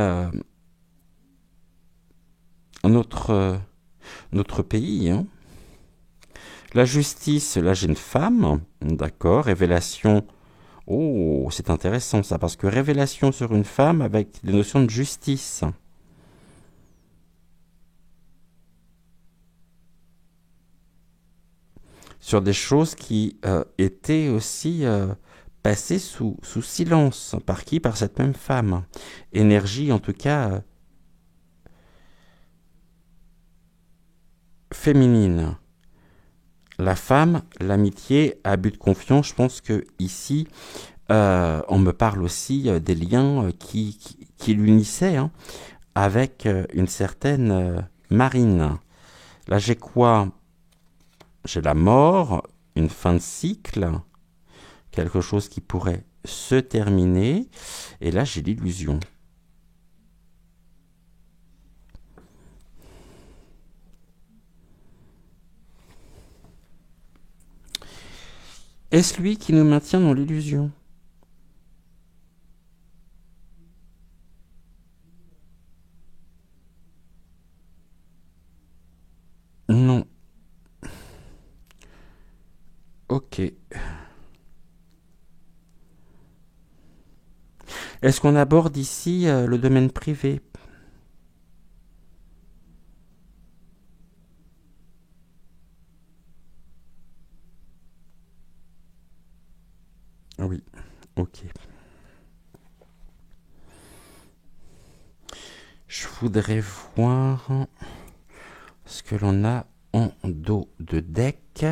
notre pays, hein. La justice, là j'ai une femme, d'accord, révélation. Oh, c'est intéressant ça, parce que révélation sur une femme avec des notions de justice. Sur des choses qui étaient aussi passées sous silence. Par qui? Par cette même femme. Énergie, en tout cas, féminine. La femme, l'amitié, abus de confiance, je pense que ici, on me parle aussi des liens qui l'unissaient, hein, avec une certaine Marine. Là, j'ai quoi? J'ai la mort, une fin de cycle, quelque chose qui pourrait se terminer, et là, j'ai l'illusion. Est-ce lui qui nous maintient dans l'illusion? Ok. Est-ce qu'on aborde ici le domaine privé? Oui, ok. Je voudrais voir ce que l'on a en dos de deck.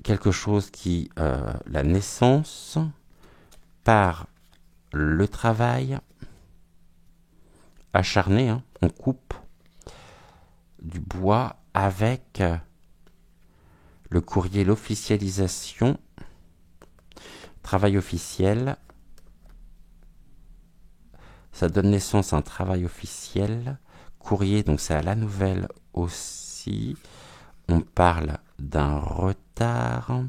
Quelque chose qui, la naissance, par le travail, acharné, hein, on coupe du bois avec le courrier, l'officialisation, travail officiel, ça donne naissance à un travail officiel, courrier, donc c'est à la nouvelle aussi, on parle d'un retard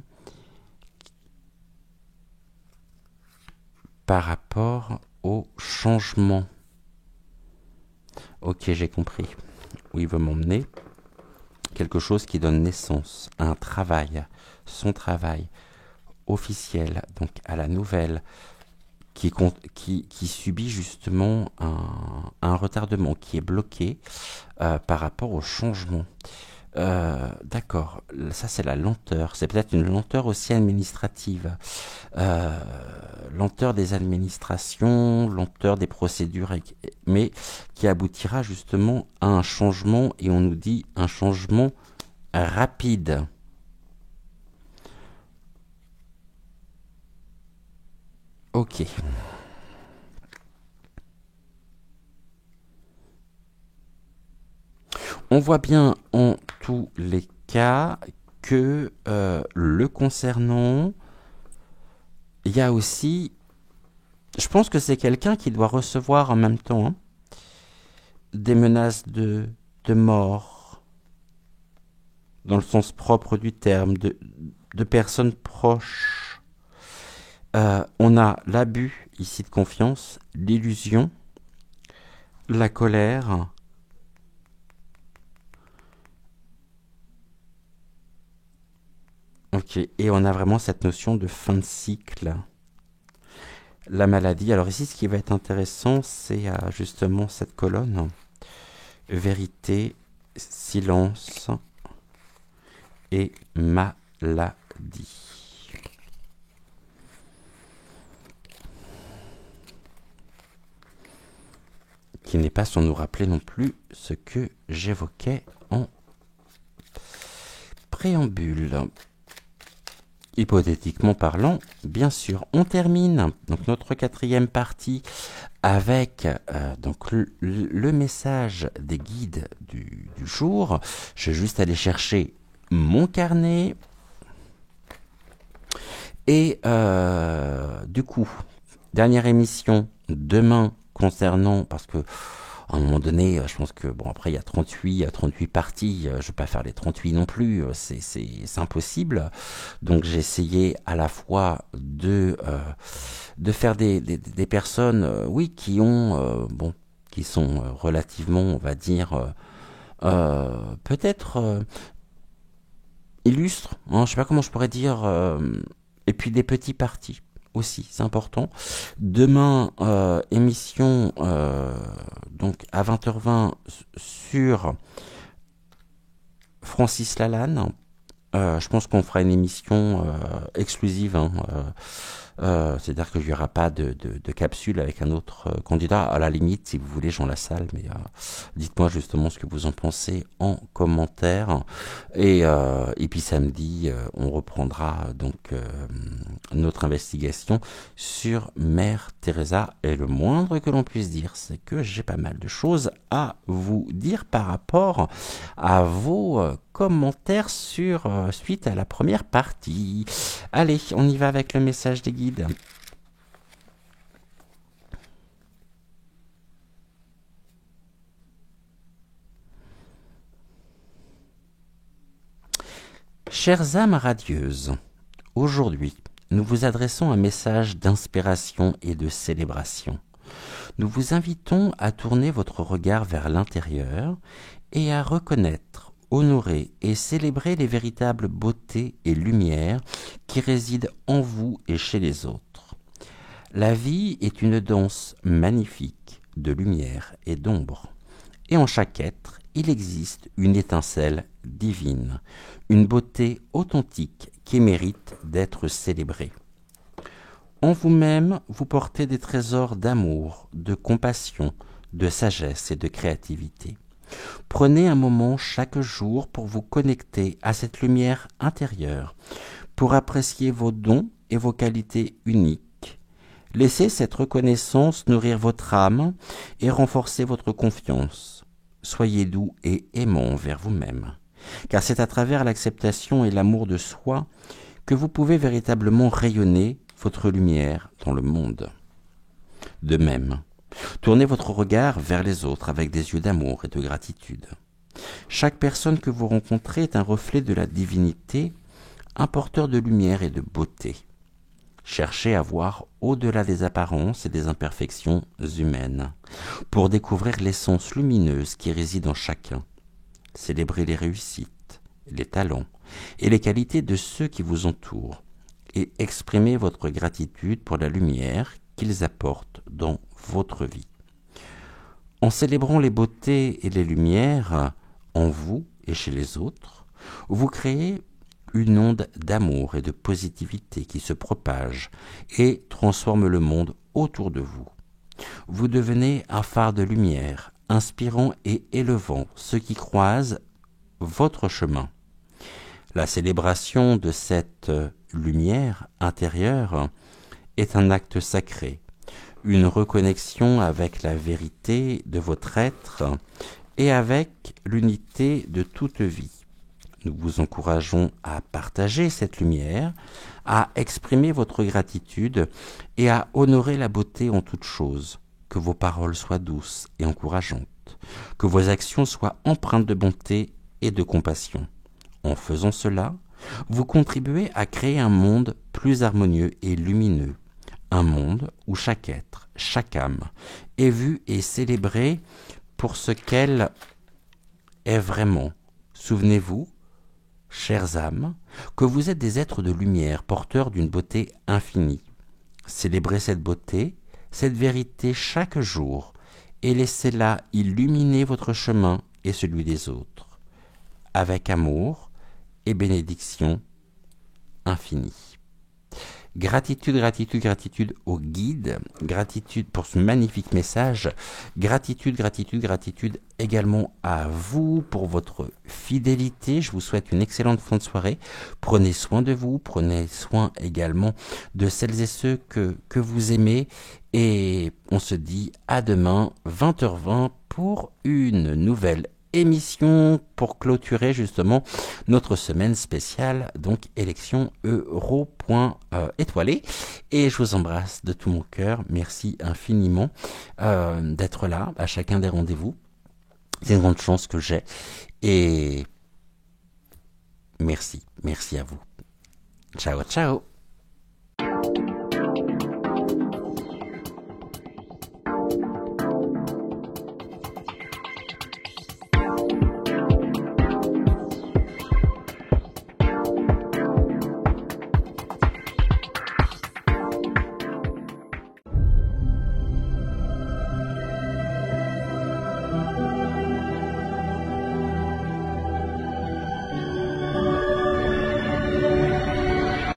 par rapport au changement. Ok, j'ai compris où il veut m'emmener. Quelque chose qui donne naissance à un travail, son travail officiel, donc à la nouvelle, qui subit justement un retardement, qui est bloqué par rapport au changement. D'accord, ça c'est la lenteur, c'est peut-être une lenteur aussi administrative, lenteur des administrations, lenteur des procédures, mais qui aboutira justement à un changement, et on nous dit un changement rapide. Ok. On voit bien en tous les cas que le concernant, il y a aussi, je pense que c'est quelqu'un qui doit recevoir en même temps des menaces de mort, dans le sens propre du terme, de personnes proches. On a l'abus ici de confiance, l'illusion, la colère. Ok, et on a vraiment cette notion de fin de cycle. La maladie. Alors ici, ce qui va être intéressant, c'est justement cette colonne. Vérité, silence et maladie. Qui n'est pas sans nous rappeler non plus ce que j'évoquais en préambule. Hypothétiquement parlant, bien sûr, on termine donc notre quatrième partie avec donc le message des guides du jour. Je vais juste aller chercher mon carnet. Et du coup, dernière émission demain concernant, parce que à un moment donné, je pense que, bon, après, il y a 38 parties, je ne vais pas faire les 38 non plus, c'est impossible. Donc, j'ai essayé à la fois de faire des personnes, oui, qui ont, bon, qui sont relativement, on va dire, peut-être illustres, hein, je sais pas comment je pourrais dire, et puis des petits partis aussi, c'est important. Demain, émission donc à 20h20 sur Francis Lalanne. Je pense qu'on fera une émission exclusive, hein, c'est-à-dire qu'il n'y aura pas de capsule avec un autre candidat. À la limite, si vous voulez, Jean Lassalle, mais dites-moi justement ce que vous en pensez en commentaire. Et puis samedi, on reprendra donc notre investigation sur Mère Teresa. Et le moindre que l'on puisse dire, c'est que j'ai pas mal de choses à vous dire par rapport à vos commentaires sur suite à la première partie. Allez, on y va avec le message des guides. Chères âmes radieuses, aujourd'hui, nous vous adressons un message d'inspiration et de célébration. Nous vous invitons à tourner votre regard vers l'intérieur et à reconnaître, honorer et célébrer les véritables beautés et lumières qui réside en vous et chez les autres. La vie est une danse magnifique de lumière et d'ombre. Et en chaque être, il existe une étincelle divine, une beauté authentique qui mérite d'être célébrée. En vous-même, vous portez des trésors d'amour, de compassion, de sagesse et de créativité. Prenez un moment chaque jour pour vous connecter à cette lumière intérieure, pour apprécier vos dons et vos qualités uniques. Laissez cette reconnaissance nourrir votre âme et renforcer votre confiance. Soyez doux et aimant envers vous-même, car c'est à travers l'acceptation et l'amour de soi que vous pouvez véritablement rayonner votre lumière dans le monde. De même, tournez votre regard vers les autres avec des yeux d'amour et de gratitude. Chaque personne que vous rencontrez est un reflet de la divinité, un porteur de lumière et de beauté. Cherchez à voir au-delà des apparences et des imperfections humaines, pour découvrir l'essence lumineuse qui réside en chacun. Célébrez les réussites, les talents et les qualités de ceux qui vous entourent, et exprimez votre gratitude pour la lumière qu'ils apportent dans votre vie. En célébrant les beautés et les lumières en vous et chez les autres, vous créez une onde d'amour et de positivité qui se propage et transforme le monde autour de vous. Vous devenez un phare de lumière, inspirant et élevant ceux qui croisent votre chemin. La célébration de cette lumière intérieure est un acte sacré, une reconnexion avec la vérité de votre être et avec l'unité de toute vie. Nous vous encourageons à partager cette lumière, à exprimer votre gratitude et à honorer la beauté en toutes choses. Que vos paroles soient douces et encourageantes, que vos actions soient empreintes de bonté et de compassion. En faisant cela, vous contribuez à créer un monde plus harmonieux et lumineux, un monde où chaque être, chaque âme est vue et célébrée pour ce qu'elle est vraiment. Souvenez-vous, chères âmes, que vous êtes des êtres de lumière porteurs d'une beauté infinie. Célébrez cette beauté, cette vérité chaque jour et laissez-la illuminer votre chemin et celui des autres, avec amour et bénédiction infinie. Gratitude, gratitude, gratitude au guide, gratitude pour ce magnifique message, gratitude, gratitude, gratitude également à vous pour votre fidélité. Je vous souhaite une excellente fin de soirée. Prenez soin de vous, prenez soin également de celles et ceux que vous aimez et on se dit à demain 20h20 pour une nouvelle émission pour clôturer justement notre semaine spéciale, donc élection euro étoilé. Et je vous embrasse de tout mon cœur. Merci infiniment d'être là à chacun des rendez-vous. C'est une grande chance que j'ai. Et merci à vous. Ciao, ciao.